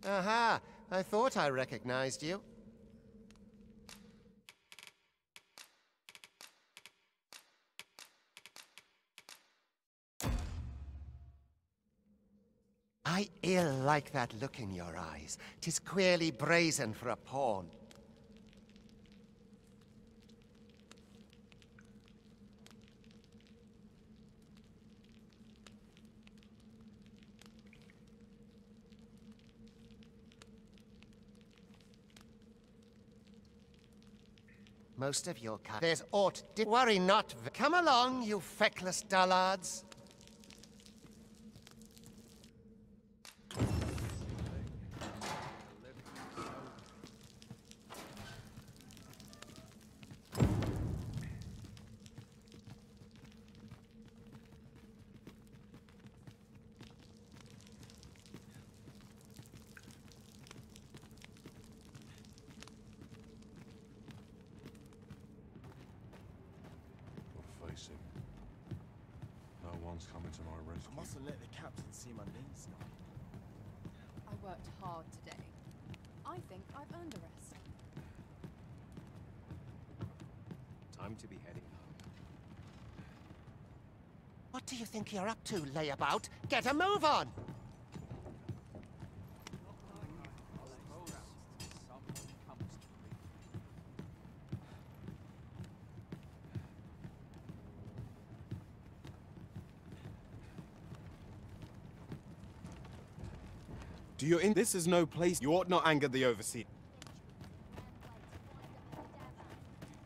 Aha! I thought I recognized you. I ill like that look in your eyes. 'Tis queerly brazen for a pawn. Most of your cut. There's aught. Worry not. Come along, you feckless dullards. No one's coming to my rescue. I mustn't let the captain see my knees now. I worked hard today. I think I've earned a rest. Time to be heading home. What do you think you're up to, layabout? Get a move on! Do you in? This is no place. You ought not anger the overseer.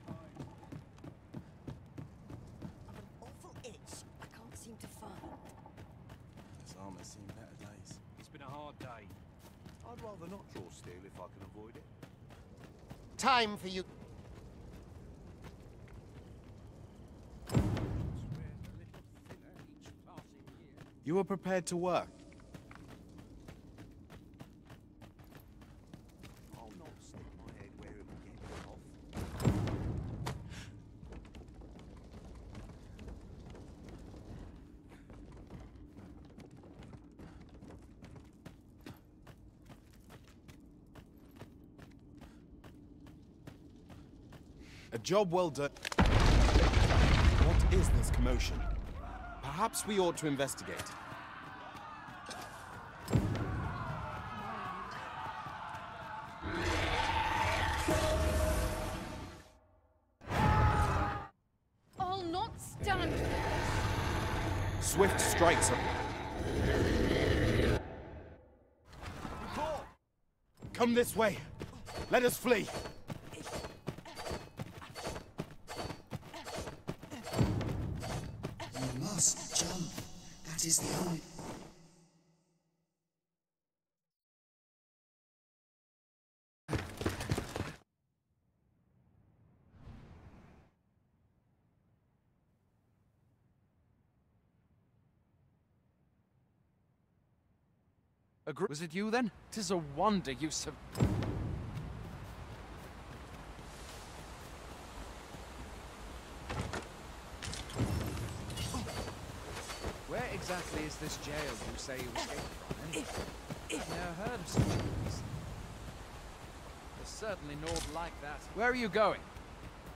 I've an awful itch I can't seem to find. This armor's seen better days. It's been a hard day. I'd rather not draw steel if I can avoid it. Time for you. You were prepared to work. I'll not stick my head where it will get cut off. A job well done. What is this commotion? Perhaps we ought to investigate. I'll not stand for this. Swift strikes her. Come this way. Let us flee. You must jump. That is the only... Was it you then? 'Tis a wonder you sub... Where exactly is this jail you say you escaped from, anyway? I've never heard of such a place. There's certainly naught like that. Where are you going?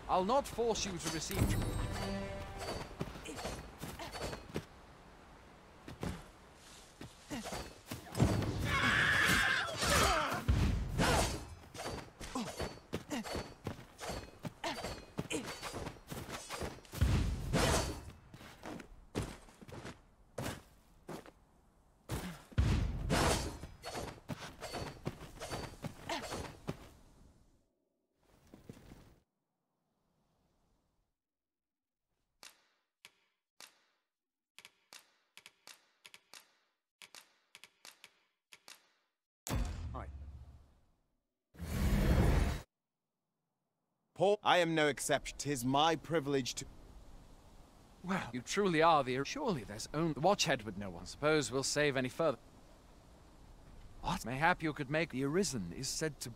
I'll not force you to receive... Paul, I am no exception. 'Tis my privilege to... Well, you truly are the... Surely there's only... The Watchhead would know one. Suppose we'll save any further. What? Mayhap you could make... The Arisen is said to...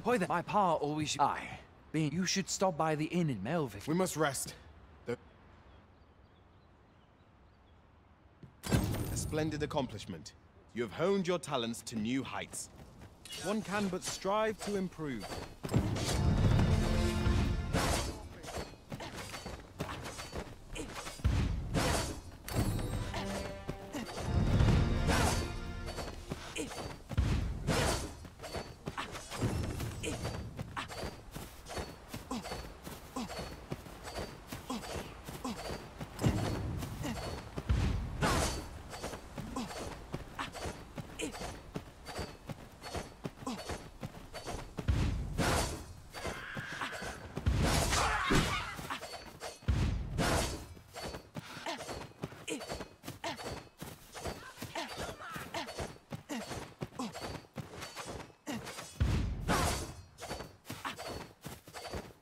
Why then, my pa always... Aye. Being you should stop by the inn in Melville. We must rest. splendid accomplishment. You have honed your talents to new heights. One can but strive to improve.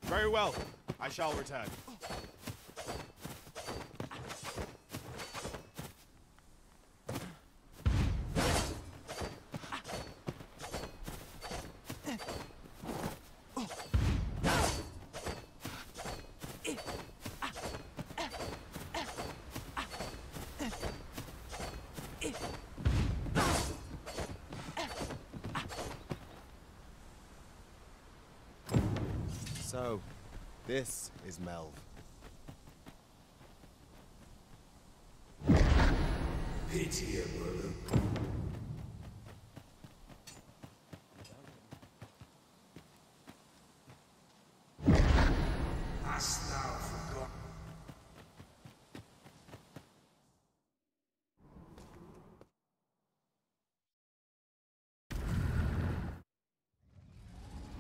Very well. I shall return. So, this is Melv. Pitiable. Hast thou forgotten?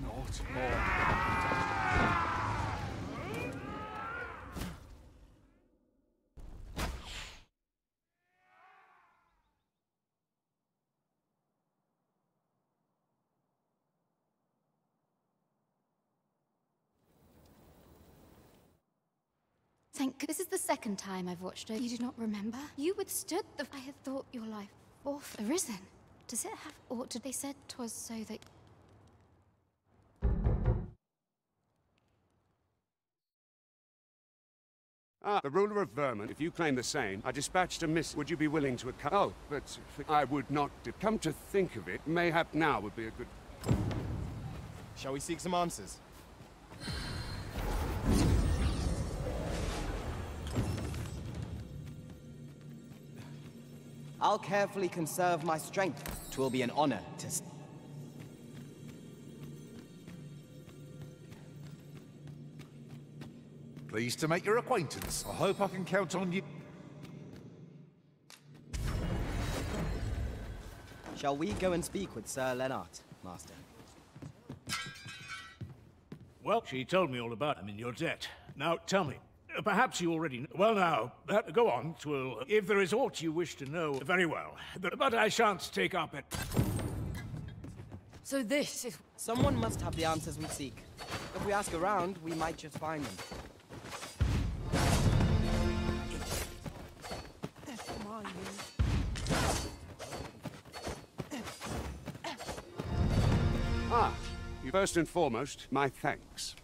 Not more. This is the second time I've watched it. You do not remember? You withstood the... I had thought your life forth arisen. Does it have aught to... They said 'twas so that... The ruler of Vermin, if you claim the same, I dispatched a miss. Would you be willing to... Oh, but I would not... Come to think of it, mayhap now would be a good... Shall we seek some answers? I'll carefully conserve my strength. 'Twill be an honor to... Pleased to make your acquaintance. I hope I can count on you. Shall we go and speak with Sir Lennart, Master? Well, she told me all about him in your debt. Now, tell me, perhaps you already know. Well, now, go on. If there is aught you wish to know, very well. But I shan't take up it. So this is... Someone must have the answers we seek. If we ask around, we might just find them. Ah, first and foremost, my thanks.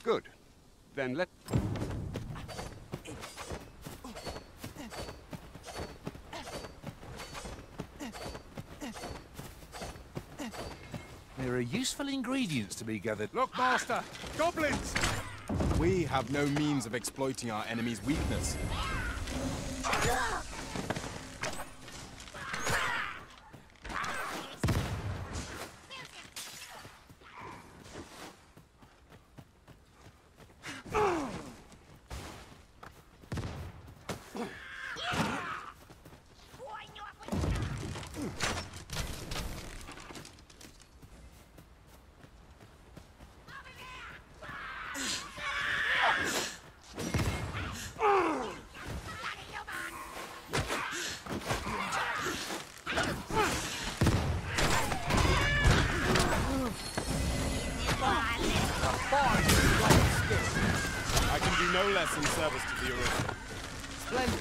Good. Then let... There are useful ingredients to be gathered. Look, Master! Goblins! We have no means of exploiting our enemy's weakness. I can do no less in service to the original. Splendid.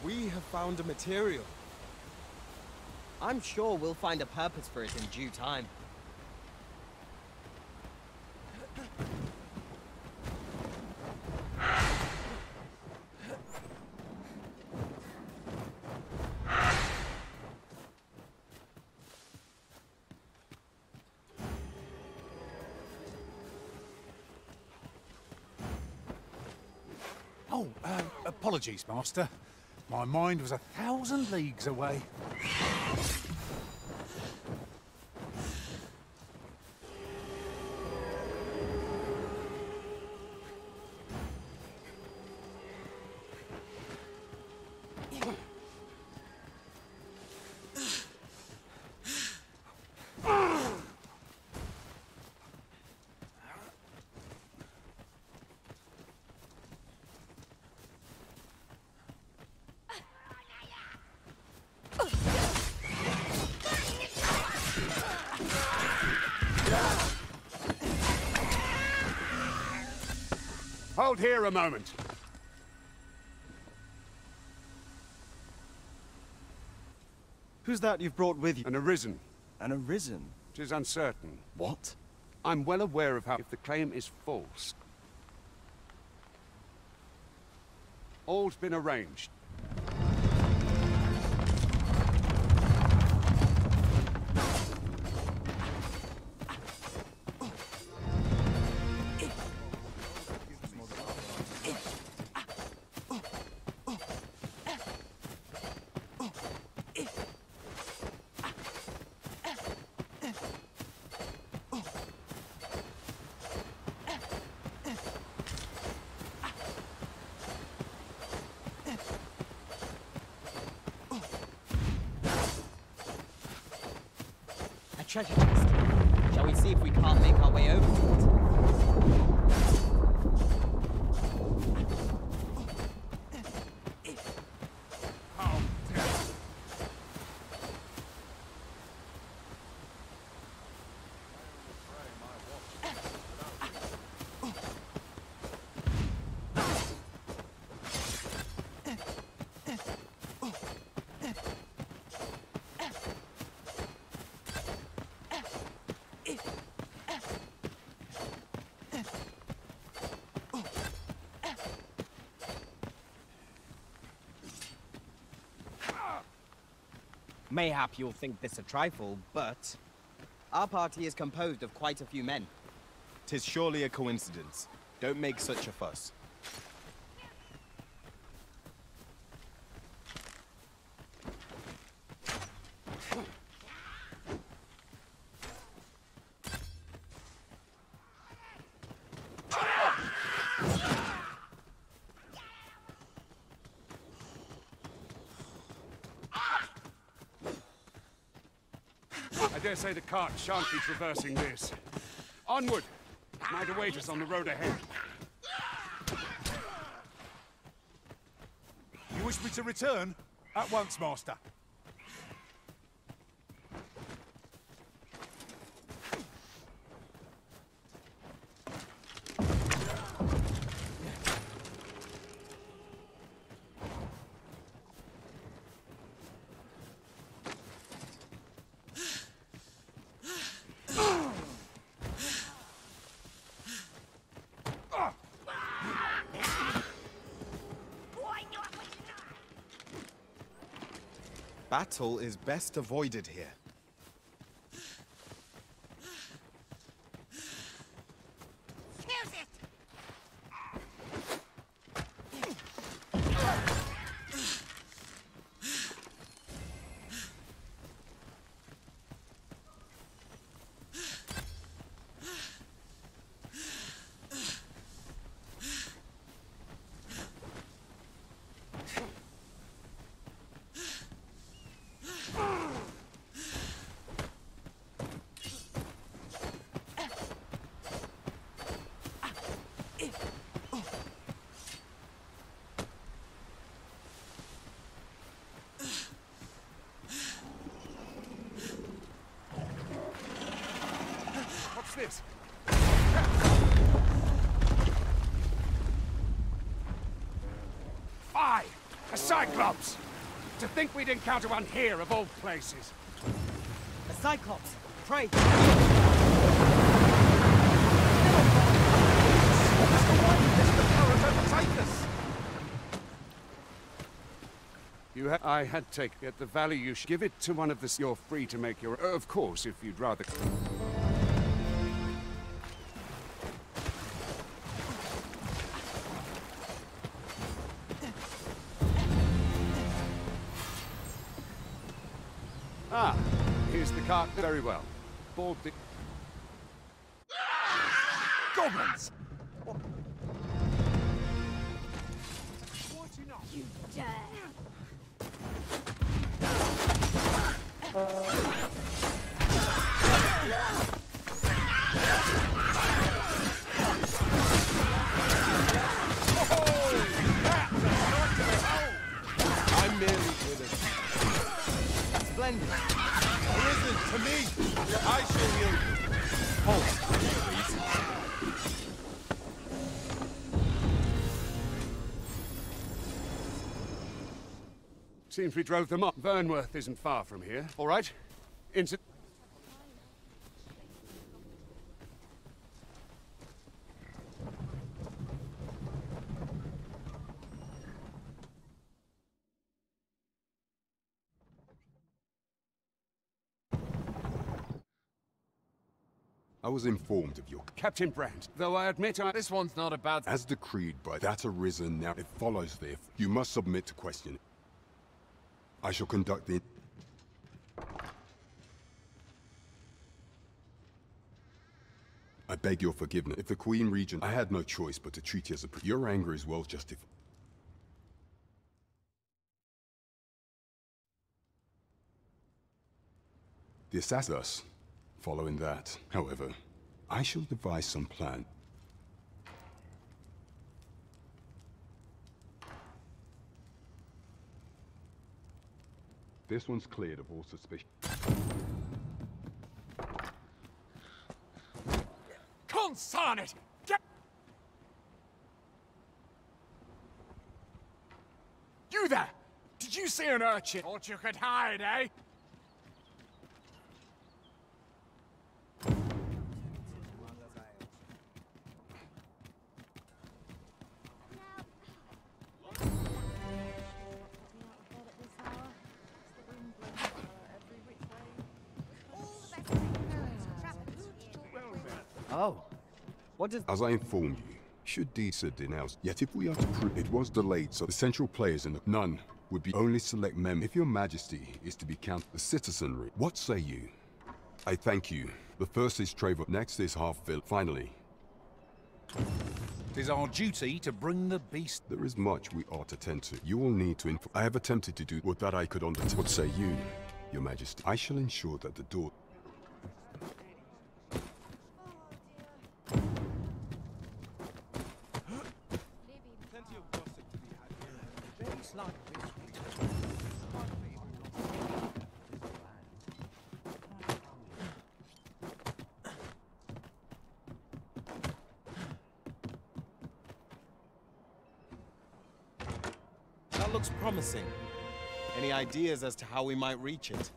We have found a material. I'm sure we'll find a purpose for it in due time. Oh, apologies, Master. My mind was 1,000 leagues away. Hold here a moment. Who's that you've brought with you? An arisen. An arisen? 'Tis uncertain. What? I'm well aware of how if the claim is false. All's been arranged. Treasure chest. Shall we see if we can't make our way over to it? Mayhap you'll think this a trifle, but our party is composed of quite a few men. 'Tis surely a coincidence. Don't make such a fuss. I dare say the cart shan't be traversing this. Onward! Might await us on the road ahead. You wish me to return? At once, Master. Battle is best avoided here. What's this? Aye! A Cyclops! To think we'd encounter one here, of all places. A Cyclops! Pray! I had taken it. The value you should give it to one of the... You're free to make your... Of course, if you'd rather... Ah, here's the cart. Very well. Board the... Goblins! You dare! I'm merely with it. Splendid. Arisen to me! I shall yield. Hold, please. Seems we drove them up. Vernworth isn't far from here. All right? I was informed of your... Captain Brandt, though I admit This one's not about... As decreed by that Arisen, now it follows this. You must submit to question. I shall conduct the... I beg your forgiveness. If the Queen Regent... I had no choice but to treat you as a... Your anger is well justified. The assassin... Following that, however, I shall devise some plan. This one's cleared of all suspicion. Consign it! Get... You there! Did you see an urchin? Thought you could hide, eh? Oh. What does... As I informed you, should Disa denounce... Yet if we are to prove it was delayed, so the central players in the... None would be only select members. If your majesty is to be counted the citizenry, what say you? I thank you. The first is Trevor, next is Half-Vill. Finally... It is our duty to bring the beast... There is much we ought to tend to. You will need to I have attempted to do what that I could undertake. What say you, your majesty? I shall ensure that the door... That looks promising. Any ideas as to how we might reach it?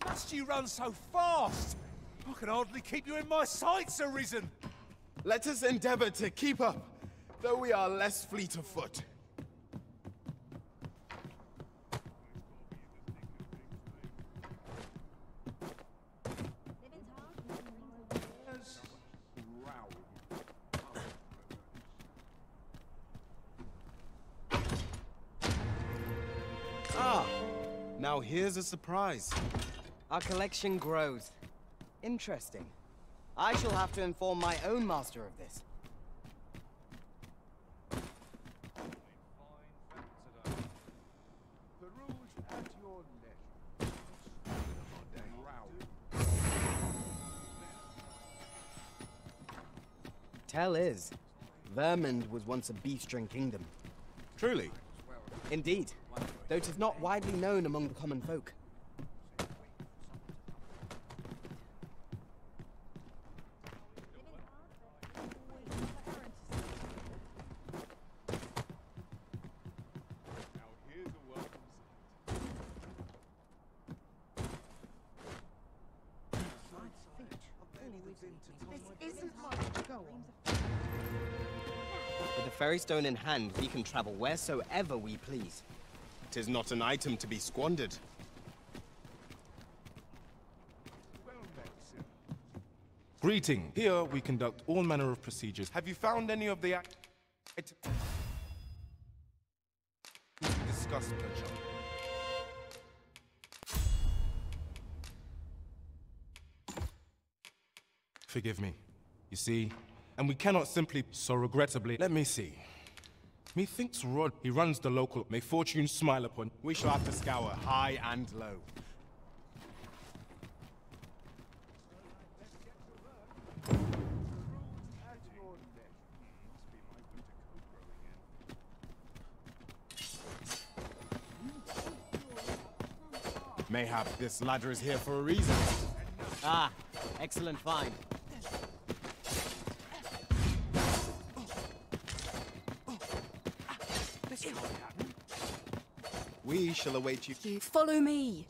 Must you run so fast? I can hardly keep you in my sights, Arisen. Let us endeavor to keep up, though we are less fleet of foot. Ah, now here's a surprise. Our collection grows. Interesting. I shall have to inform my own master of this. Tell is, Vermund was once a beef-string kingdom. Truly? Indeed. though it is not widely known among the common folk. With a ferry stone in hand, we can travel wheresoever we please. 'Tis not an item to be squandered. Greeting. Here we conduct all manner of procedures. Have you found any of the discussed, perchance? Forgive me. You see, and we cannot simply, so regrettably, let me see. Methinks Rod, he runs the local. May fortune smile upon. We shall have to scour high and low. Mayhap this ladder is here for a reason. Ah, excellent find. We shall await you. Follow me.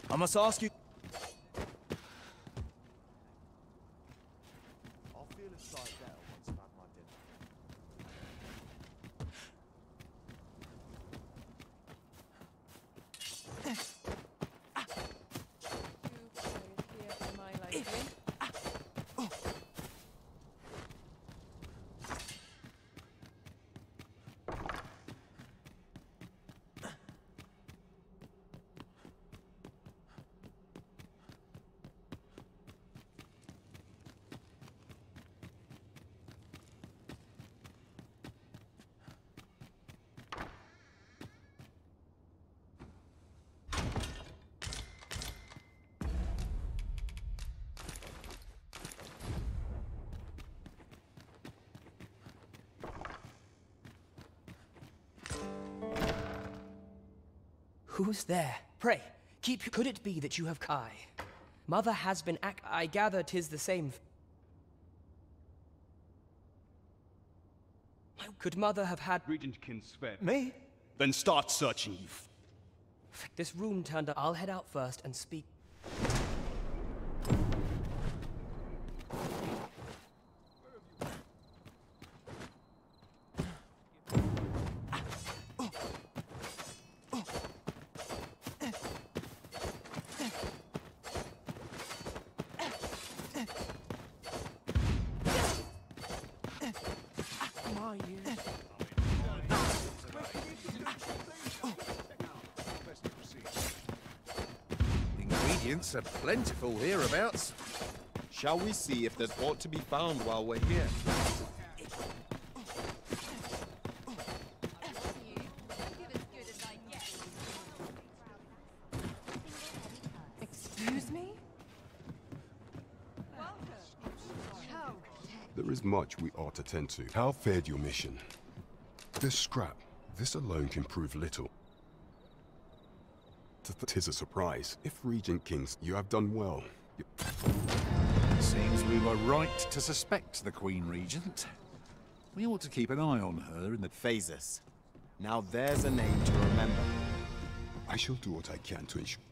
I must ask you. I'll feel a sight better once I've had my dinner. Who's there? Pray, keep. Could it be that you have Kai? Mother has been I gather 'tis the same. Could Mother have had Regent Kinsfed? me? Then start searching, you. This room turned up. I'll head out first and speak. Ingredients are plentiful hereabouts. Shall we see if there's aught to be found while we're here? Excuse me? There is much we ought to tend to. How fared your mission? This scrap, this alone can prove little. 'Tis a surprise. If Regent Kings, you have done well. Seems we were right to suspect the Queen Regent. We ought to keep an eye on her in the phases. Now there's a name to remember. I shall do what I can to ensure.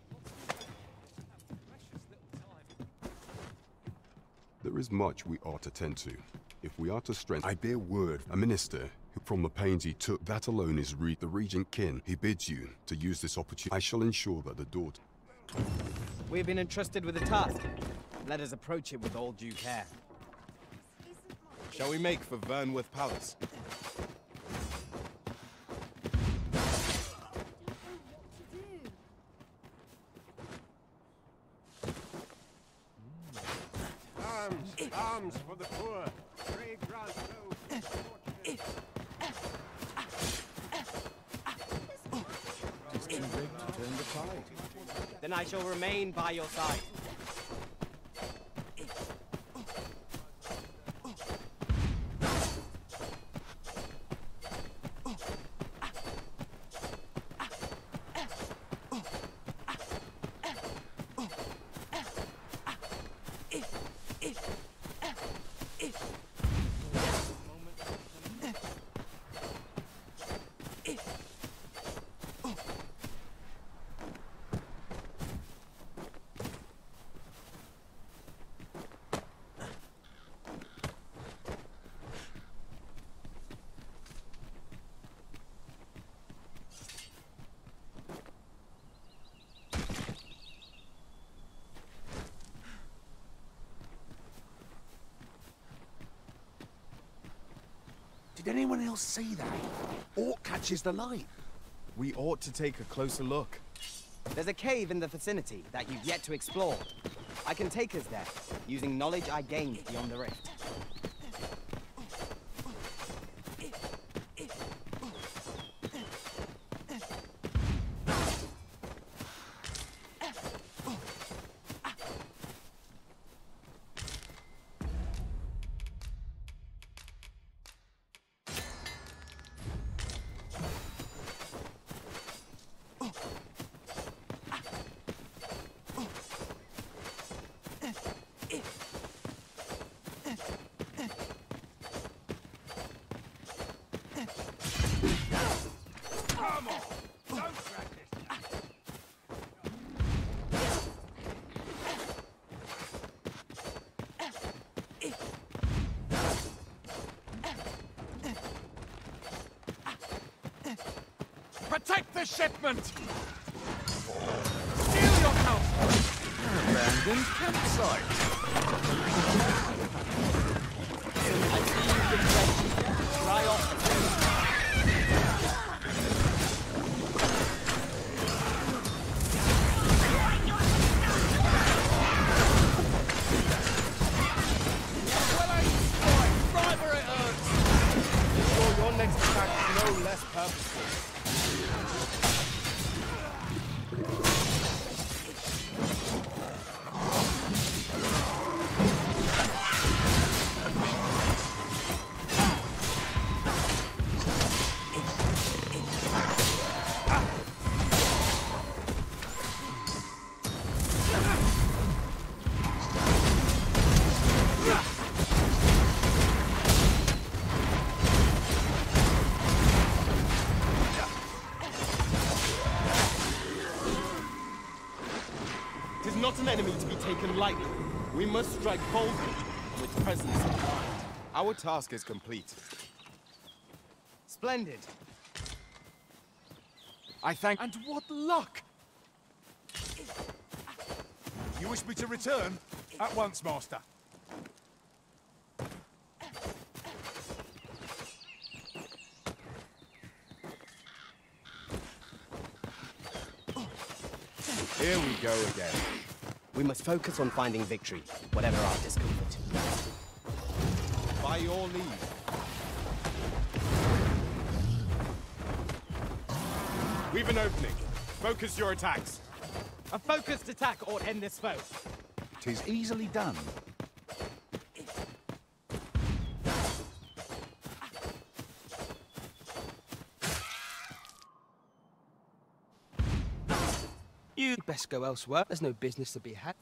There is much we ought to tend to. If we are to strengthen, I bear word, a minister who from the pains he took, that alone is the Regent Kin. He bids you to use this opportunity. I shall ensure that the door. We've been entrusted with a task. Let us approach it with all due care. Shall we make for Vernworth Palace? Arms for the poor. Pray grant those fortunate. It's too big to turn the tide. Then I shall remain by your side. Did anyone else see that? Orc catches the light. We ought to take a closer look. There's a cave in the vicinity that you've yet to explore. I can take us there, using knowledge I gained beyond the rift. Protect the shipment! Steal your house! Abandoned campsite. I see you with fresh. Dry off the food. Right where it hurts! Ensure your next attack is no less purposeful. Not an enemy to be taken lightly. We must strike boldly with presence of mind. Our task is complete. Splendid. I thank... And what luck! You wish me to return? At once, Master. Here we go again. We must focus on finding victory, whatever our discomfort. By your leave. We've an opening. Focus your attacks. A focused attack ought end this foe. 'Tis easily done. You'd best go elsewhere. There's no business to be had.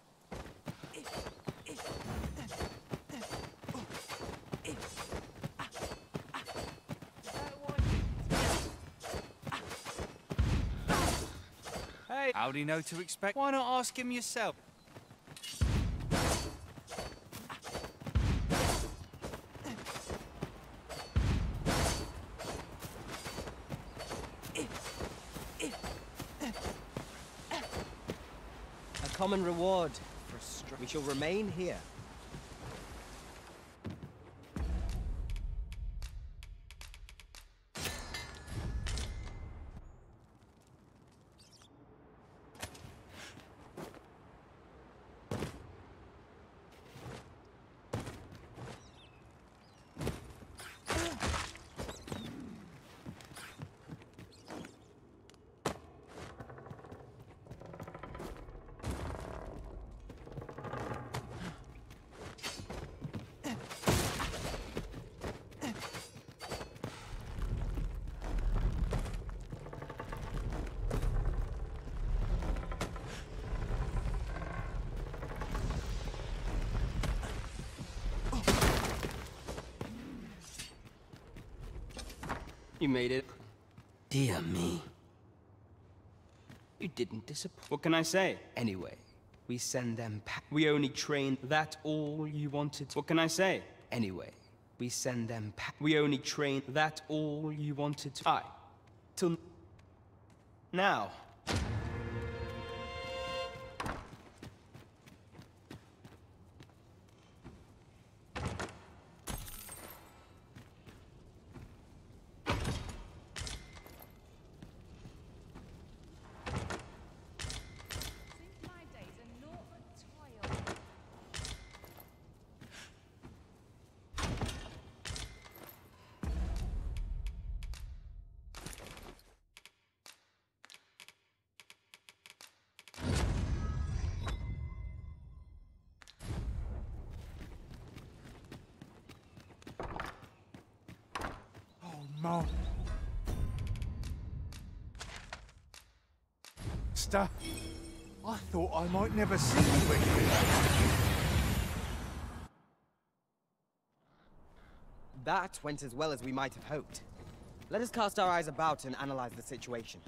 Hey, how'd he know to expect? Why not ask him yourself? Common reward for we shall remain here. You made it. Dear me. You didn't disappoint. What can I say? Anyway, we send them back. We only train. That all you wanted. What can I say? Anyway, we send them back. We only train. That all you wanted to. Aye. Till now. Mom. Stuff. I thought I might never see you again. That went as well as we might have hoped. Let us cast our eyes about and analyze the situation.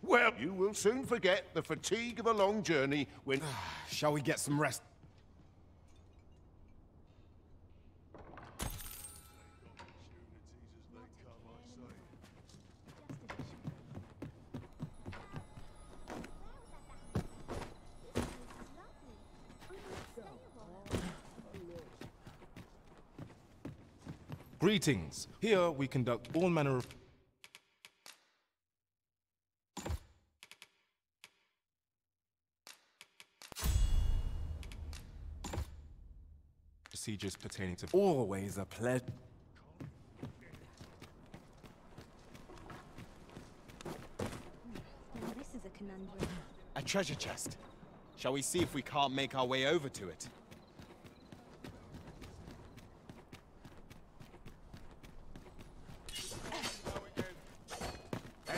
Well, you will soon forget the fatigue of a long journey when... Shall we get some rest? Greetings. Here we conduct all manner of procedures pertaining to always a pleasure. This is a conundrum. A treasure chest. Shall we see if we can't make our way over to it?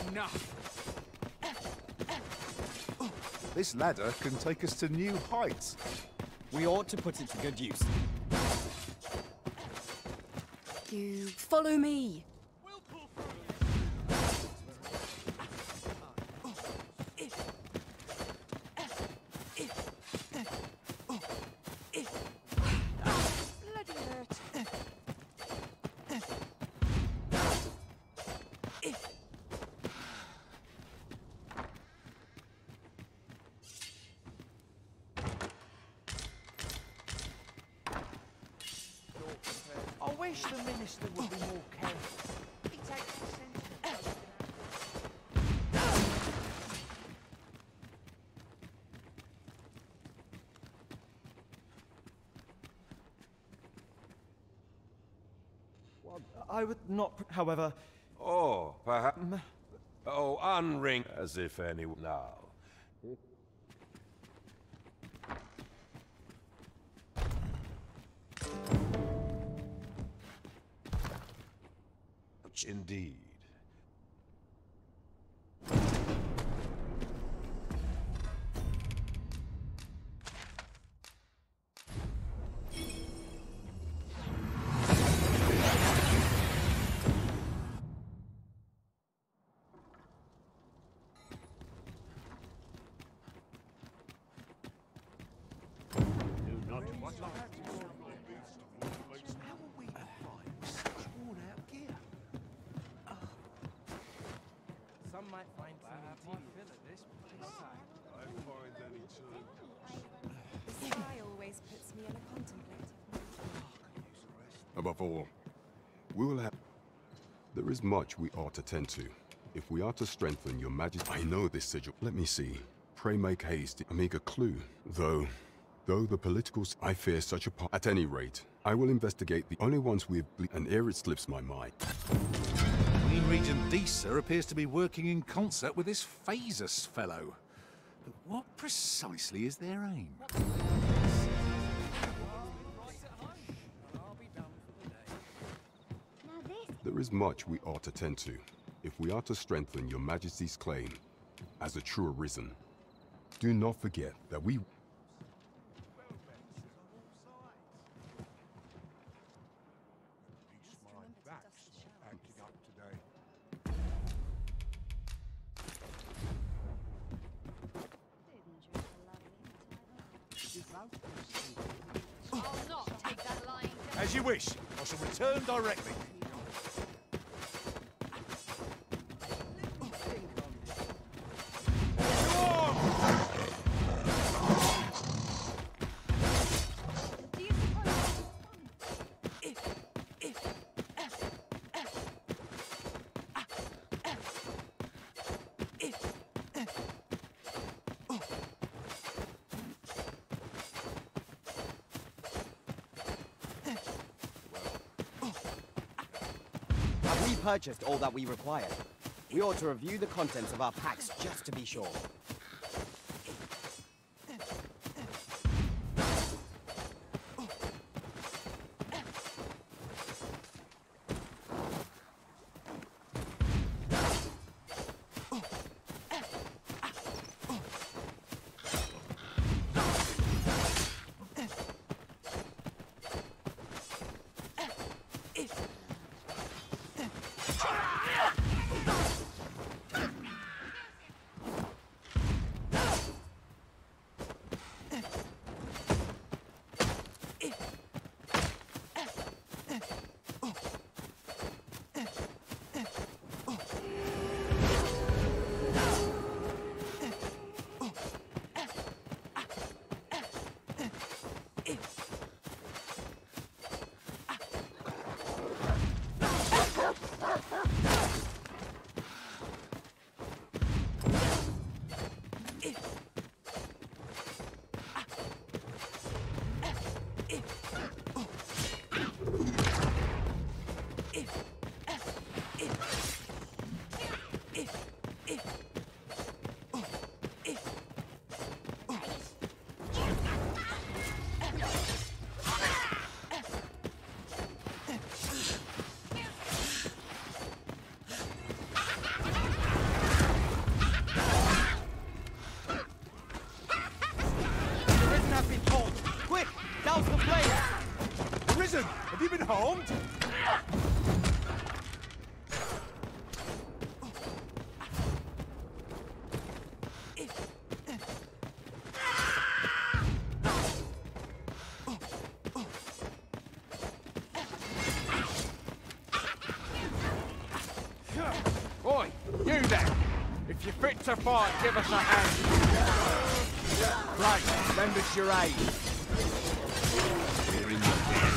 Enough. This ladder can take us to new heights. We ought to put it to good use. You follow me. I wish the minister would be more careful. He takes the sentiment. Well, I would not, however... Oh, perhaps... Oh, unring as if anyone... Now. Indeed. Some might find some feel at this place. The sky always puts me in a contemplative mood. Above all, we will have... There is much we ought to tend to. If we are to strengthen your majesty... I know this sigil. Let me see. Pray make haste. A meager clue. Though the politicals... I fear such a part... At any rate, I will investigate the only ones we have... And ere it slips my mind. Queen Regent Disa appears to be working in concert with this Phasus fellow. But what precisely is their aim? There is much we ought to tend to, if we are to strengthen your majesty's claim as a true arisen. Do not forget that we... As you wish. I shall return directly. Have we purchased all that we require? We ought to review the contents of our packs just to be sure. Have you been harmed? Oi, you there! If you're fit to fight, give us a hand. Right, lend us your aid. We're in the den.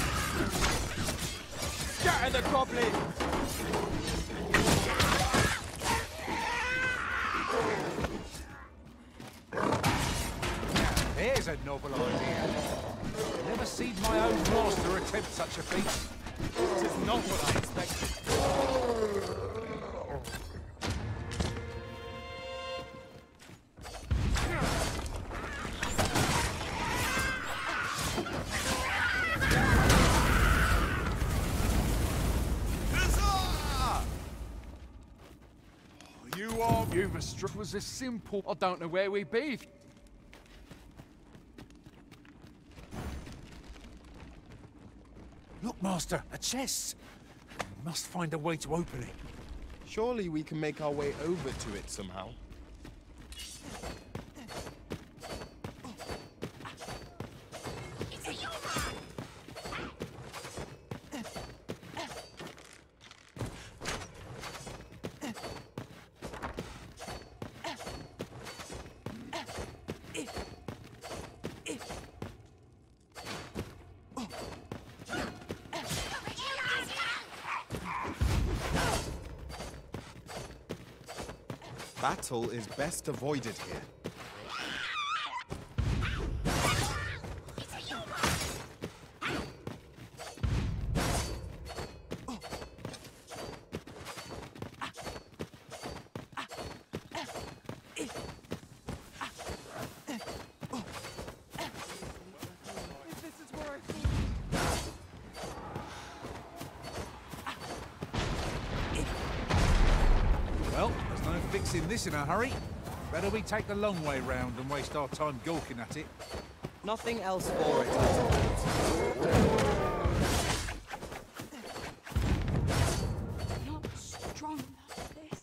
Scatter the goblin! There's a novel idea. Never seen my own master attempt such a feat. It is not what I expected. It was as simple. I don't know where we be. Look, Master, a chest. We must find a way to open it. Surely we can make our way over to it somehow. Battle is best avoided here. Well, there's no fixing this in a hurry. Better we take the long way round and waste our time gawking at it. Nothing else for it. Not strong enough for this.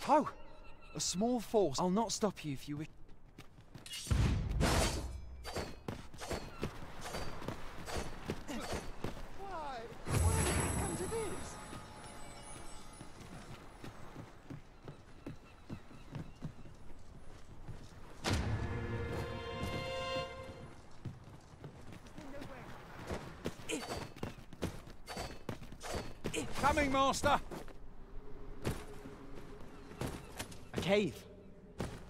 Ho! A small force. I'll not stop you if you wish. Why? Why did it come to this? Coming, Master! A cave.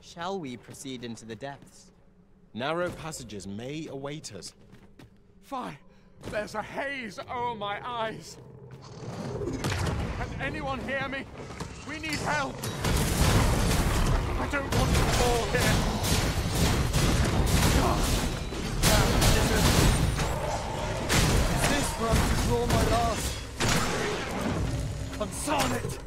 Shall we proceed into the depths? Narrow passages may await us. Fie! There's a haze over my eyes! Can anyone hear me? We need help! I don't want to fall here! Is this where I'm to draw my last? Consarn it!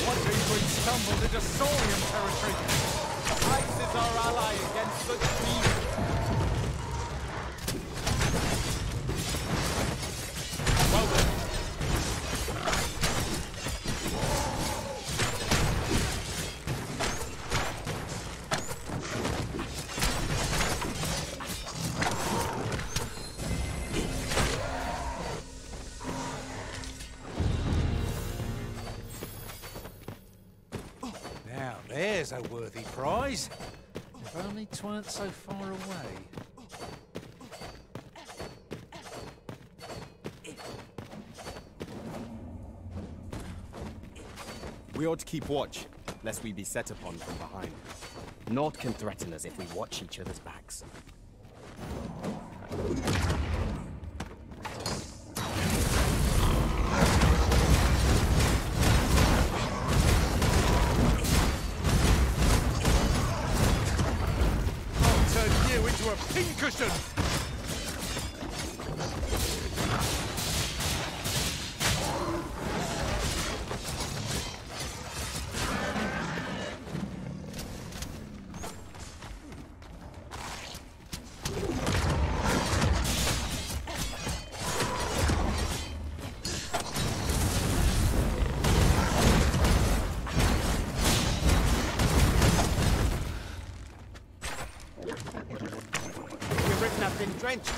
What if we stumbled into Saurian territory? Ice is our ally against the Queen. Well then. Now, there's a worthy prize. If only 'tweren't so far away. We ought to keep watch, lest we be set upon from behind. Naught can threaten us if we watch each other's backs. I'll turn you into a pincushion! We've written up in drenched.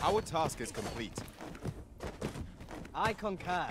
Our task is complete. I concur.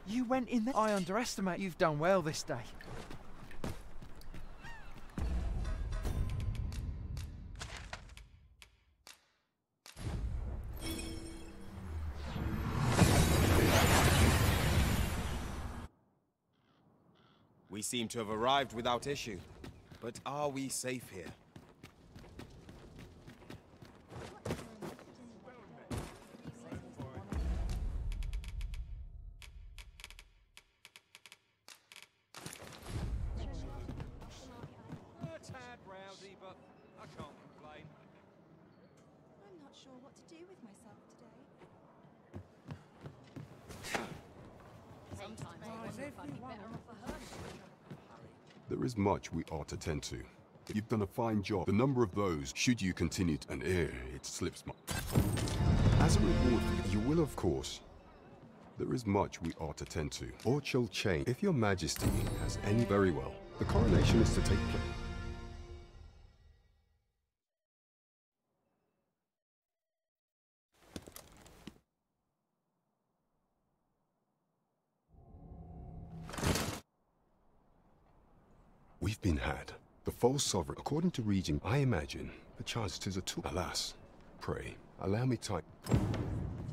You went in there. I underestimate. You've done well this day. We seem to have arrived without issue. But are we safe here? A tad rowdy, but I can't complain. I'm not sure what to do with myself today. Sometimes I wonder if I'd be better off a hermit. There is much we ought to tend to. You've done a fine job. The number of those, should you continue to... And it slips my... As a reward, you will, of course. There is much we ought to tend to. Or shall change. If your majesty has any... Very well. The coronation is to take place. We've been had. The false sovereign, according to reading, I imagine, perchance 'tis a tool. Alas, pray, allow me time.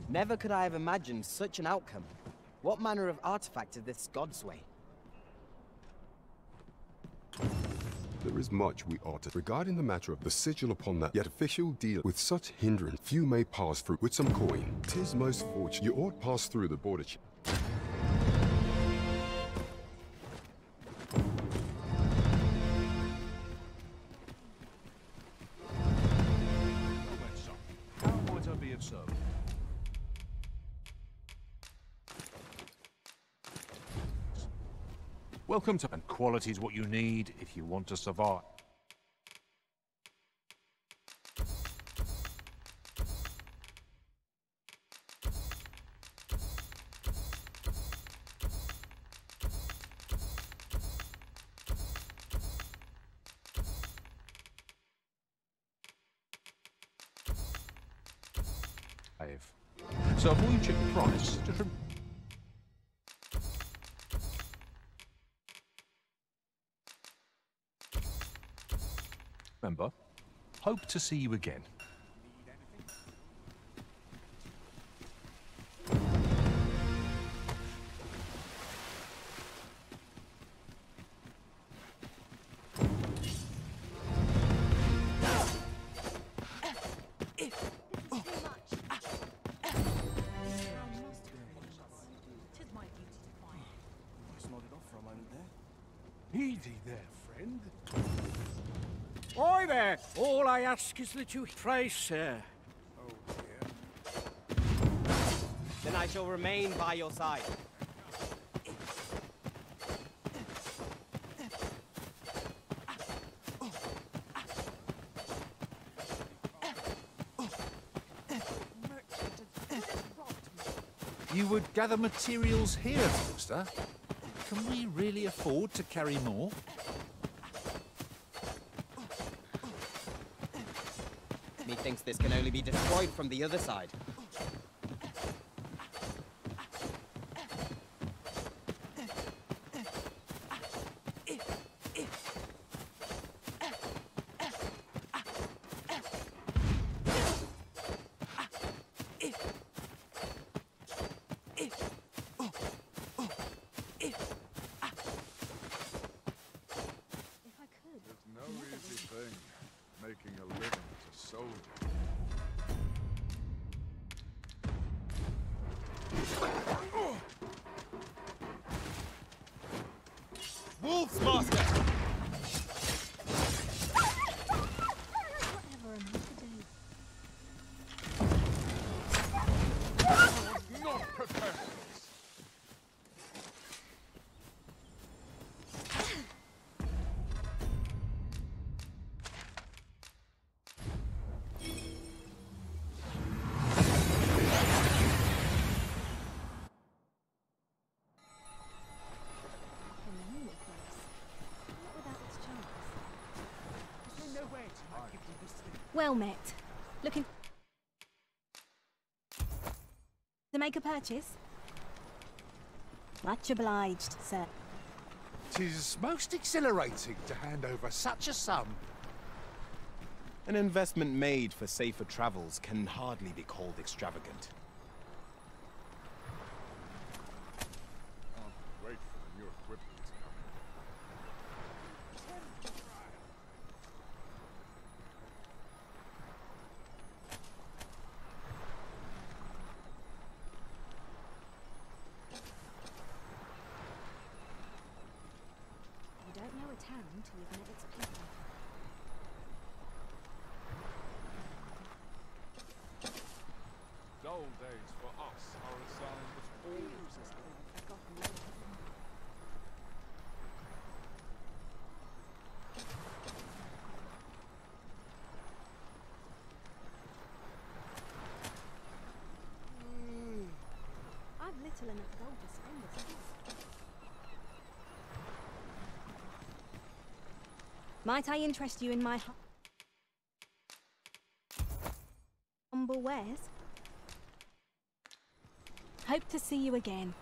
Never could I have imagined such an outcome. What manner of artifact is this Godsway? There is much we ought to. Regarding the matter of the sigil upon that, yet official deal with such hindrance, few may pass through with some coin. 'Tis most fortunate. You ought pass through the border check. How might I be of service? Welcome to... And quality is what you need if you want to survive. So before you check the price, just remember, hope to see you again. Easy there, friend. Oi there! All I ask is that you pray, sir. Oh, dear. Then I shall remain by your side. You would gather materials here, Master. Can we really afford to carry more? Methinks this can only be destroyed from the other side. Making a living as a soldier. Wolves, Master! Whatever am I to do? I was not prepared for this. Well met. Looking to make a purchase? Much obliged, sir. 'Tis most exhilarating to hand over such a sum. An investment made for safer travels can hardly be called extravagant. Wait for the new equipment to come in. You don't know a town till you've met its people. Dull days for us are a sign that all I've little enough gold to spend as this. Might I interest you in my humble wares? Hope to see you again.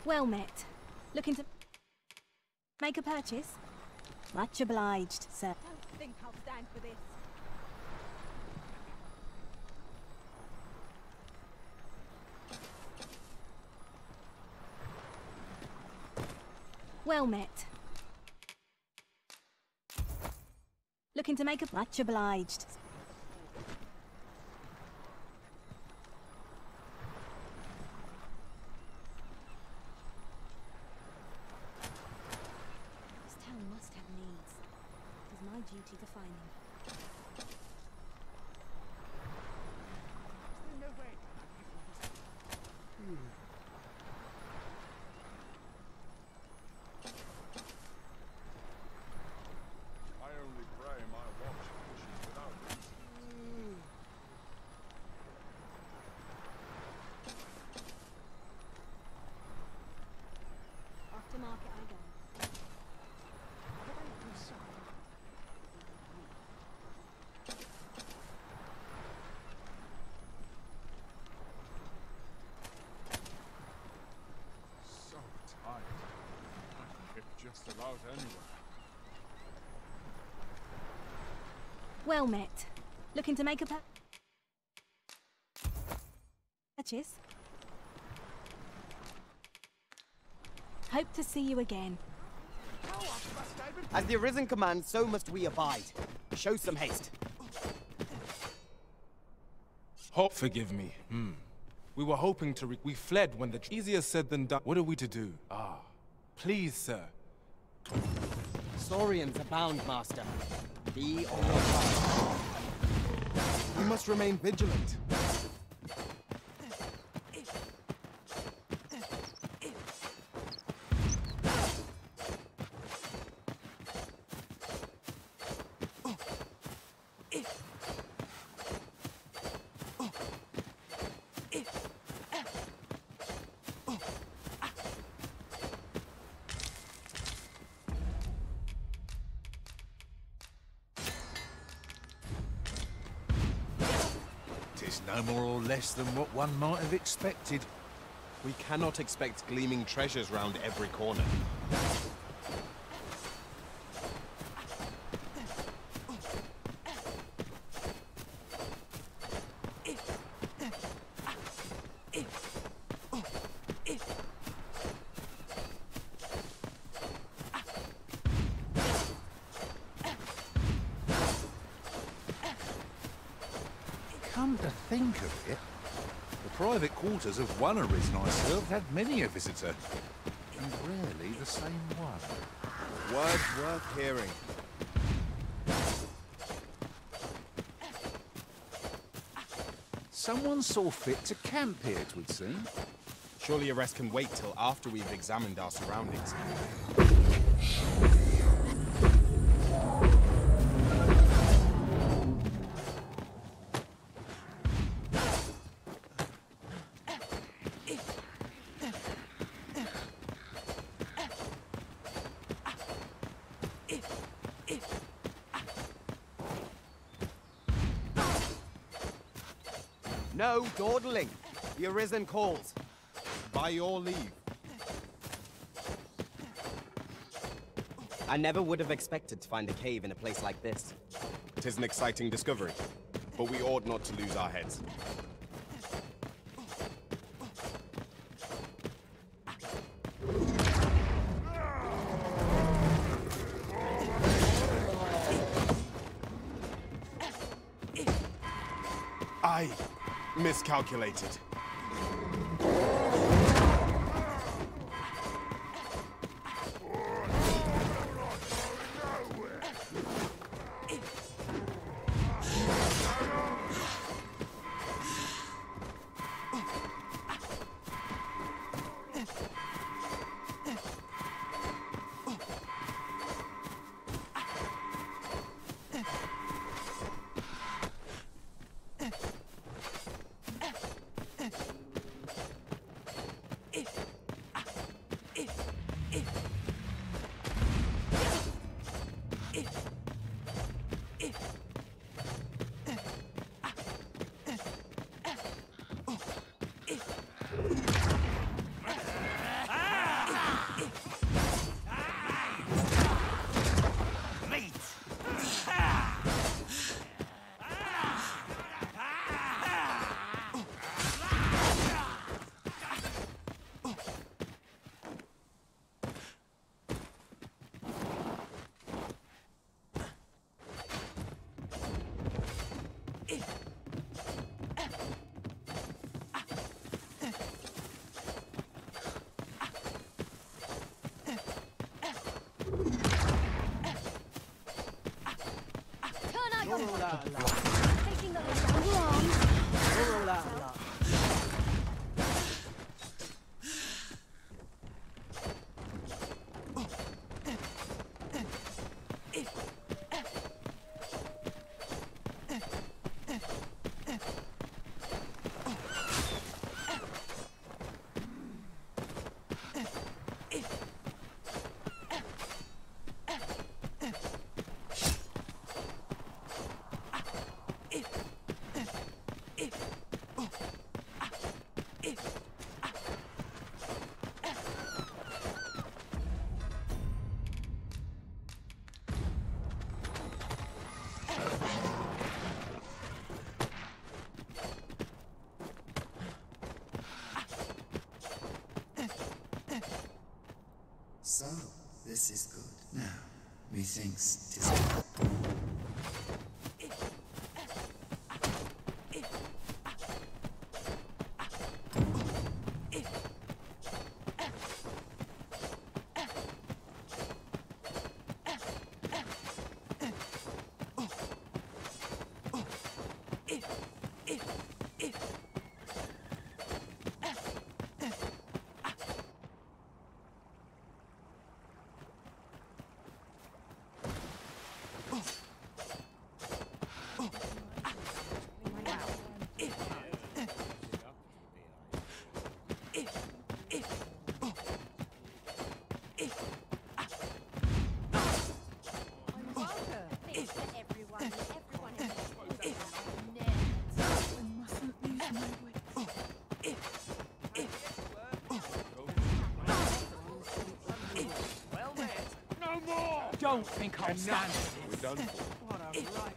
Well met. Looking to make a purchase? Much obliged, sir. Don't think I'll stand for this. Well met. Looking to make a much obliged. This town must have needs. It is my duty to find them. I only pray my watch finishes without it. Off to market I go. So tight. I can get just about anywhere. Well met. Looking to make a purchase? Hope to see you again. As the Arisen commands, so must we abide. Show some haste. Forgive me. We were hoping to we fled when the easier said than done. What are we to do? Please, sir. Saurians abound, Master. Be on your guard. We must remain vigilant. Tis no more or less than what one might have expected. We cannot expect gleaming treasures round every corner. Come to think of it, the private quarters of one Arisen I served had many a visitor, and rarely the same one. Words worth hearing. Someone saw fit to camp here, it would seem. Surely a rest can wait till after we've examined our surroundings. No dawdling. The Arisen calls. By your leave. I never would have expected to find a cave in a place like this. It is an exciting discovery, but we ought not to lose our heads. I miscalculated. Taking the lead down your arms. So, this is good. Now, methinks 'tis good. Don't think I'll stand for We're this. done for. What a right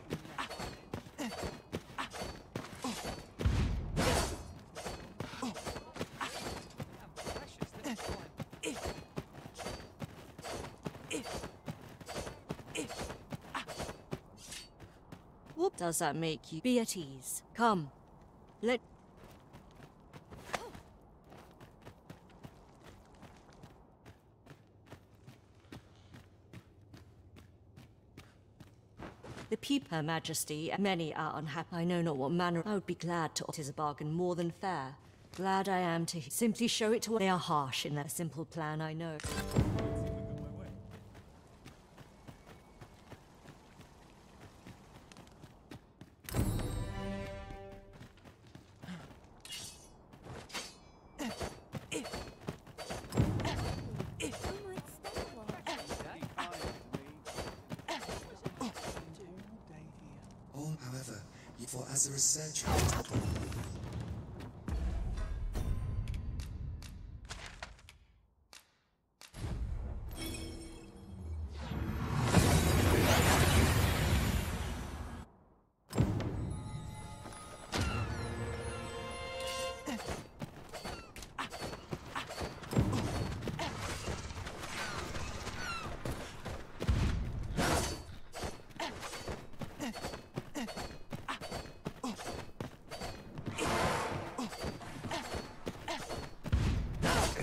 What does that make you? Be at ease. Come. Let... The people, Her Majesty, many are unhappy. I know not what manner. I would be glad to. It is a bargain more than fair. Glad I am to simply show it to. They are harsh in their simple plan, I know. All, however, for as a researcher...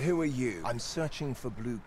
Who are you? I'm searching for blue...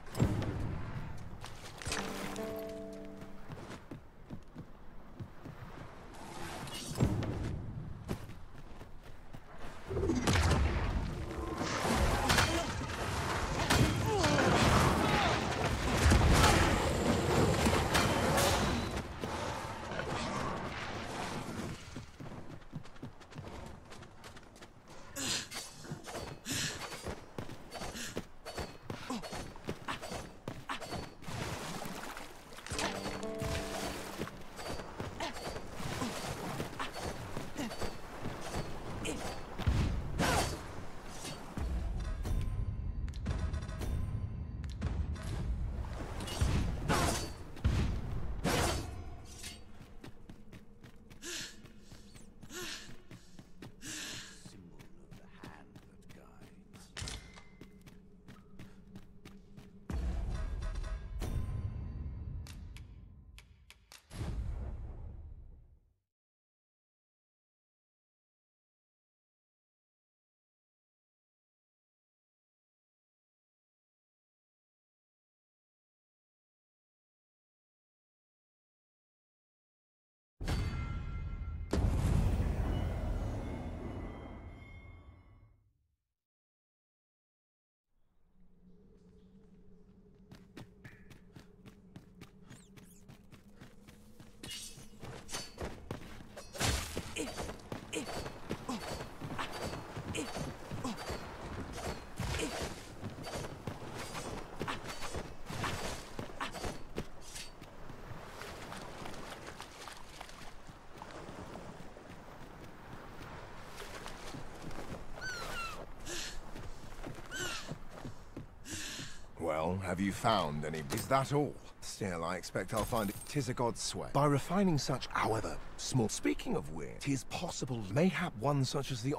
Have you found any? Is that all? Still, I expect I'll find it. 'Tis a god's sweat. By refining such, however, small. Speaking of which, 'tis possible, mayhap one such as the.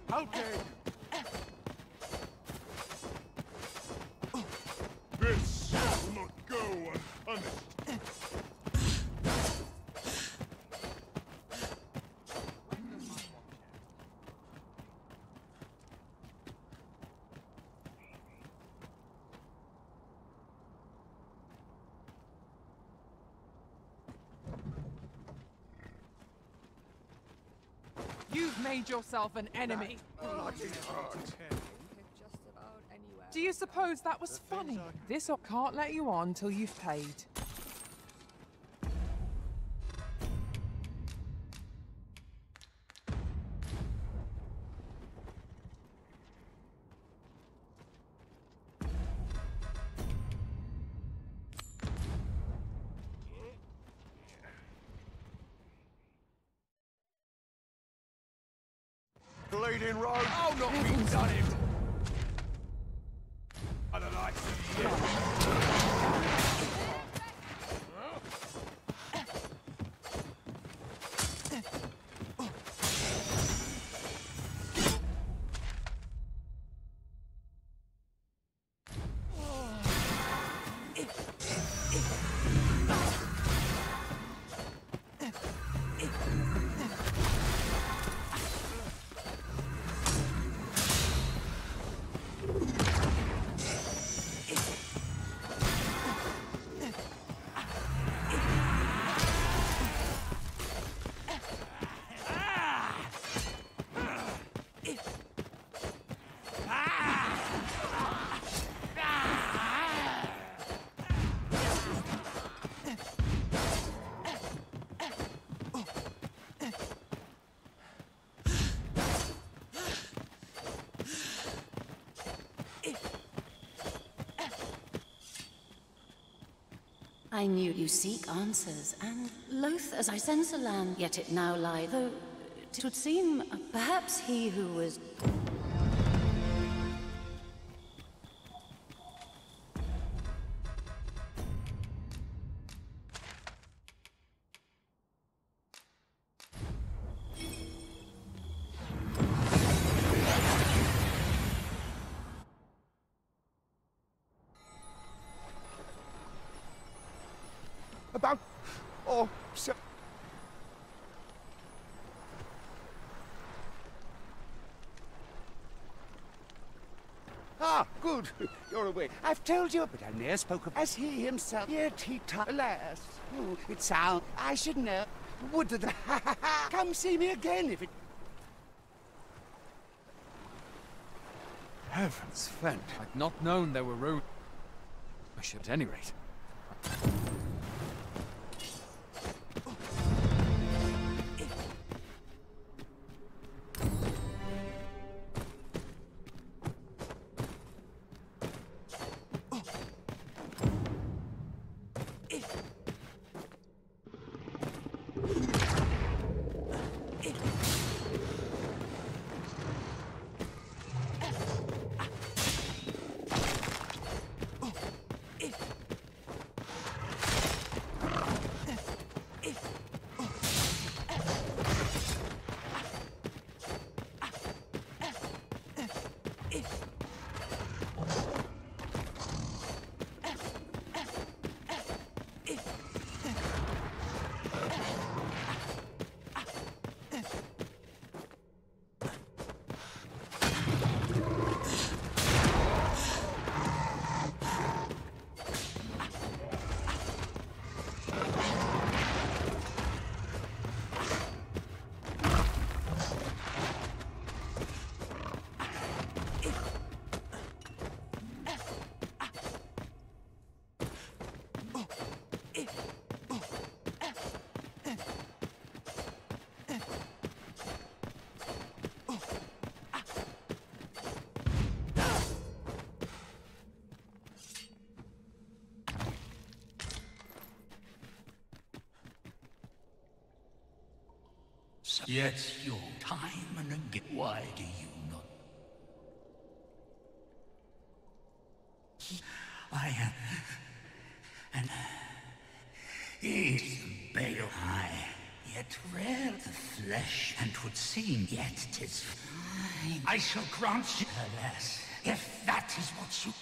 How dare you? This will not go unpunished. You've made yourself an enemy. Do you suppose that was funny? This can't let you on till you've paid. Bleeding road. Oh, not me, done him. I don't like I knew you seek answers, and loath as I sense a land, yet it now lie, though 'twould seem perhaps he who was. About. Oh, so. Ah, good. You're awake. I've told you, but I ne'er spoke of as he himself. Yet he alas. Oh, it sounds. I should know. Would that. Come see me again if it. Heavens, Fent. I'd not known there were roads. I should at any rate. Yet your time and again. Why do you not? I am. And is bale high, yet rare the flesh, and 'twould seem yet 'tis fine. I shall grant you, alas, if that is what you.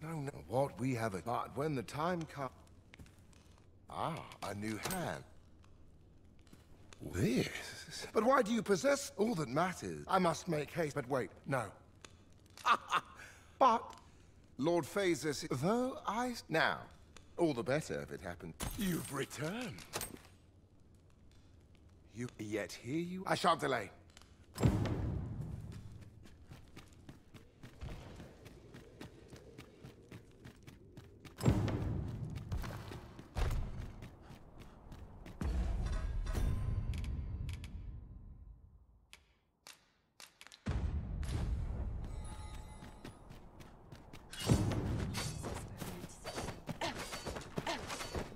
No, what we have but when the time comes. Ah, a new hand. This Jesus. But why do you persist? All that matters. I must make haste, but wait, no. But Lord Phasus, though I... Now, all the better if it happened. You've returned. You... Yet here you... I shan't delay.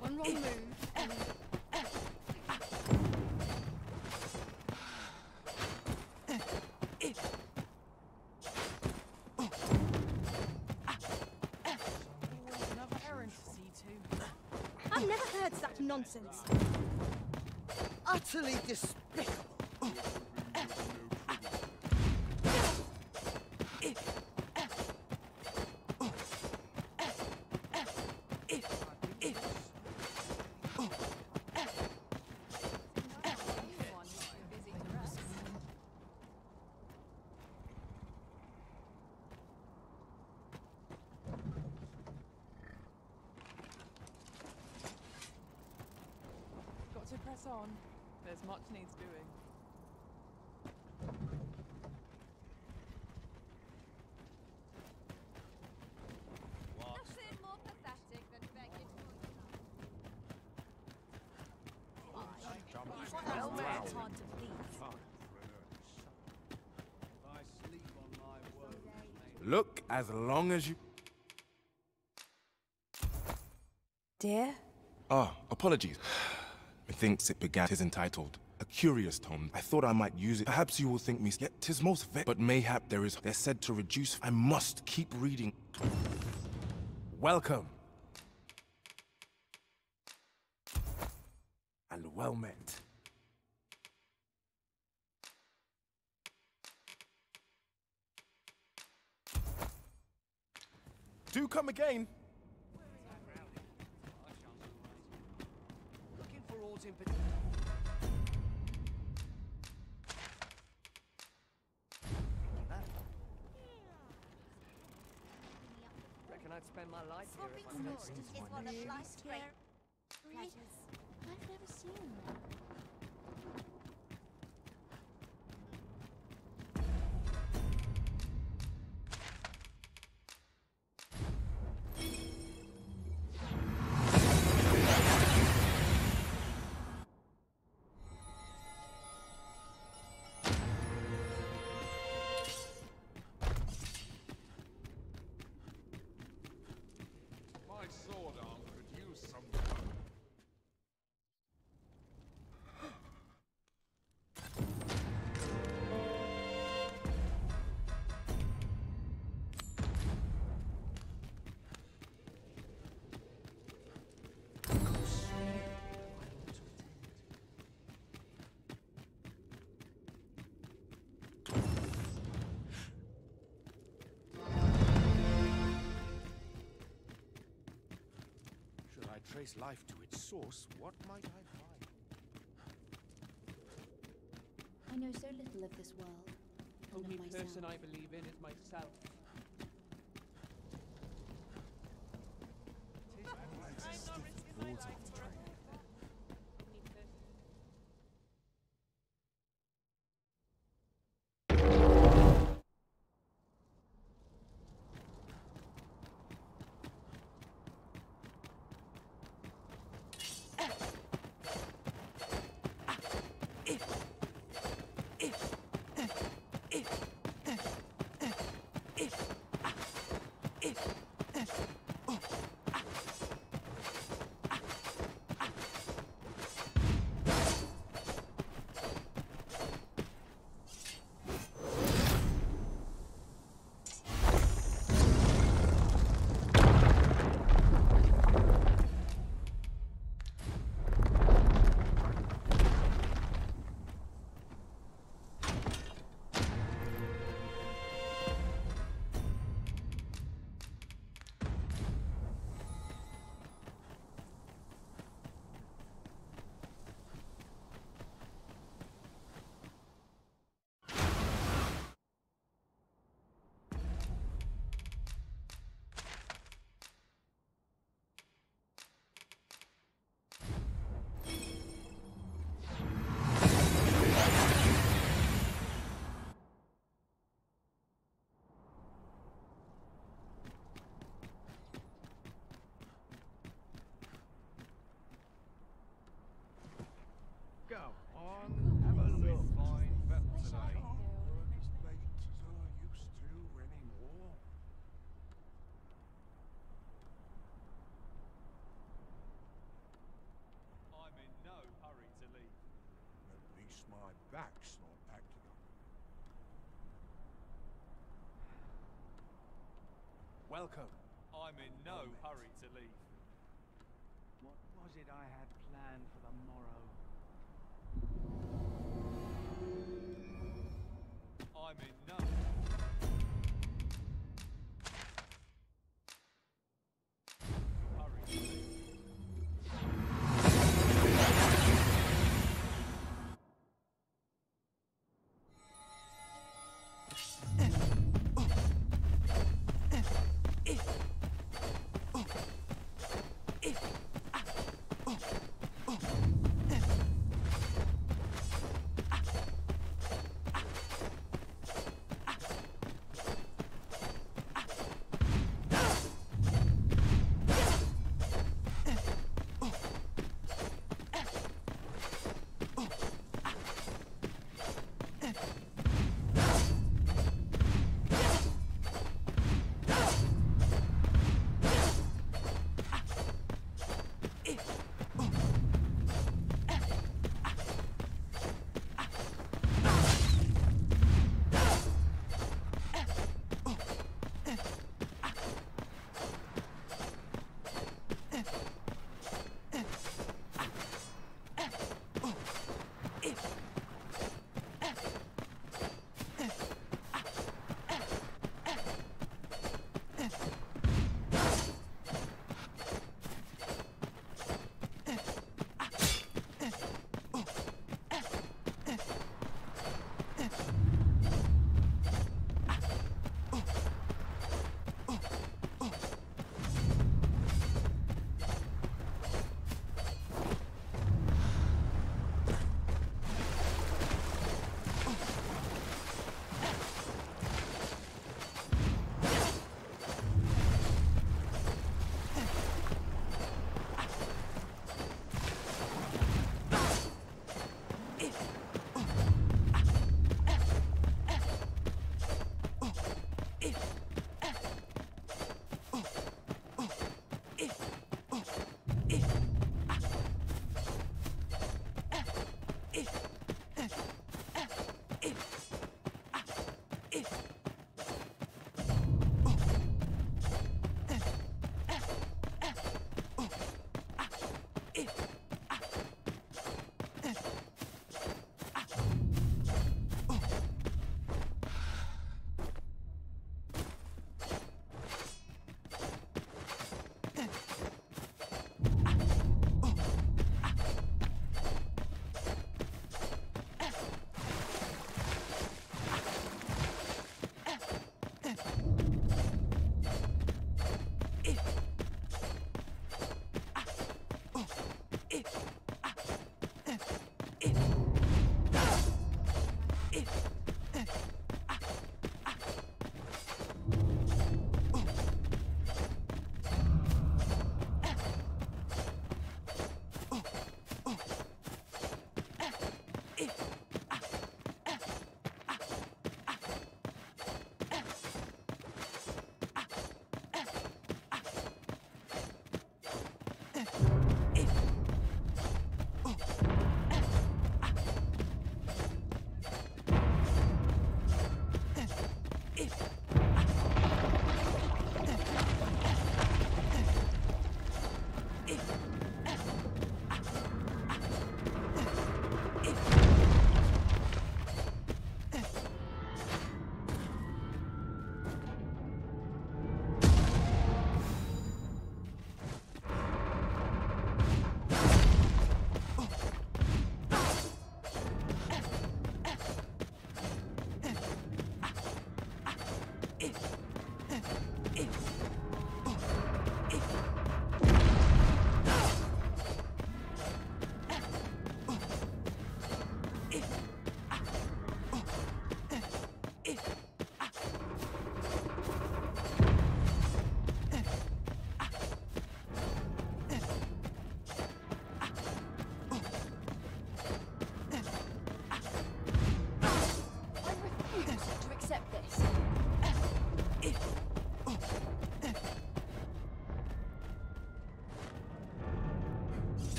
One wrong move and... Another errand to see to. I've never heard such nonsense. Utterly despicable. Got to press on. There's much needs doing. Nothing more pathetic than begging Hard to please. Look, as long as you... Dear? Ah, apologies. Methinks it began, 'tis entitled, A Curious Tome. I thought I might use it. Perhaps you will think me, yet 'tis most but mayhap they're said to reduce. I must keep reading. Welcome. And well met. Do come again. Looking for aught in Reckon I'd spend my life here if I Swapping could. swords is one of life's great pleasures. I've never seen them. My sword arm could use some... Should I trace life to its source, what might I find? I know so little of this world. and Only of myself. person I believe in is myself. guess my back's not acting up. Welcome. I'm in no hurry to leave. What was it I had planned for the morrow? I'm in no hurry to leave.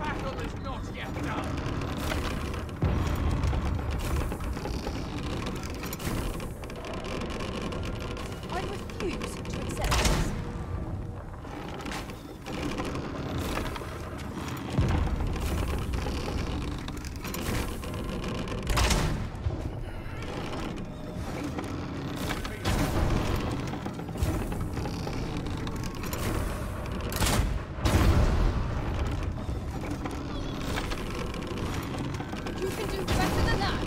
battle is not yet done. I refuse to accept this. You can do better than that.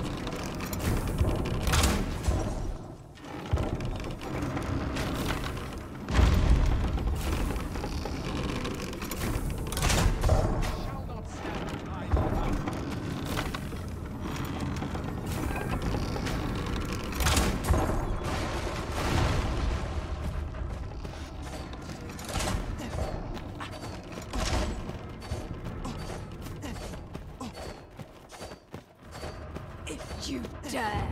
If you dare.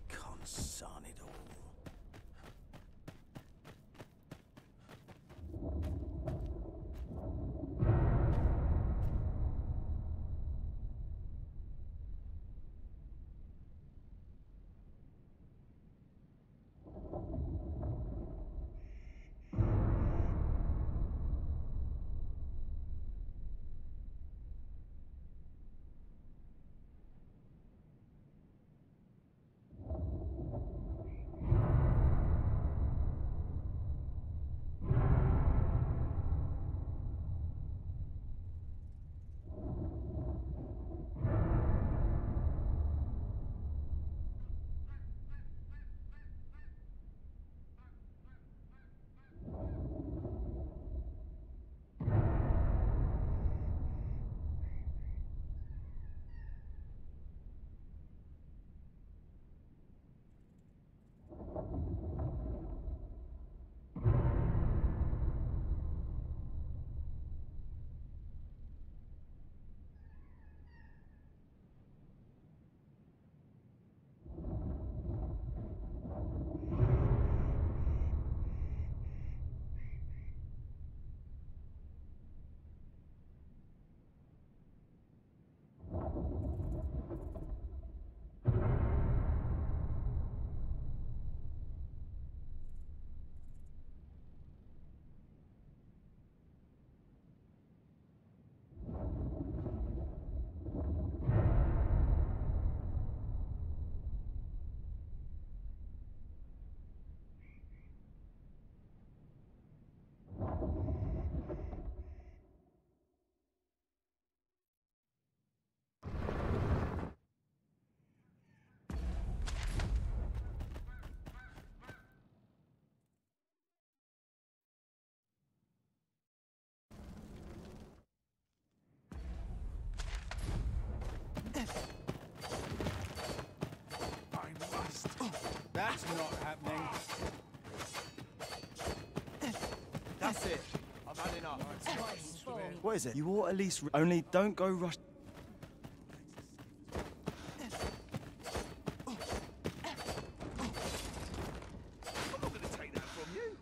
Consign it all. That's not happening. That's it. I've had enough. What is it? You ought at least only don't go rush. I'm not going to take that from you.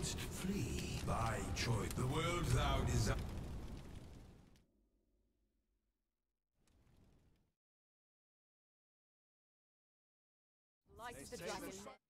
shouldst flee by choice. The world thou desires. Light the dragon.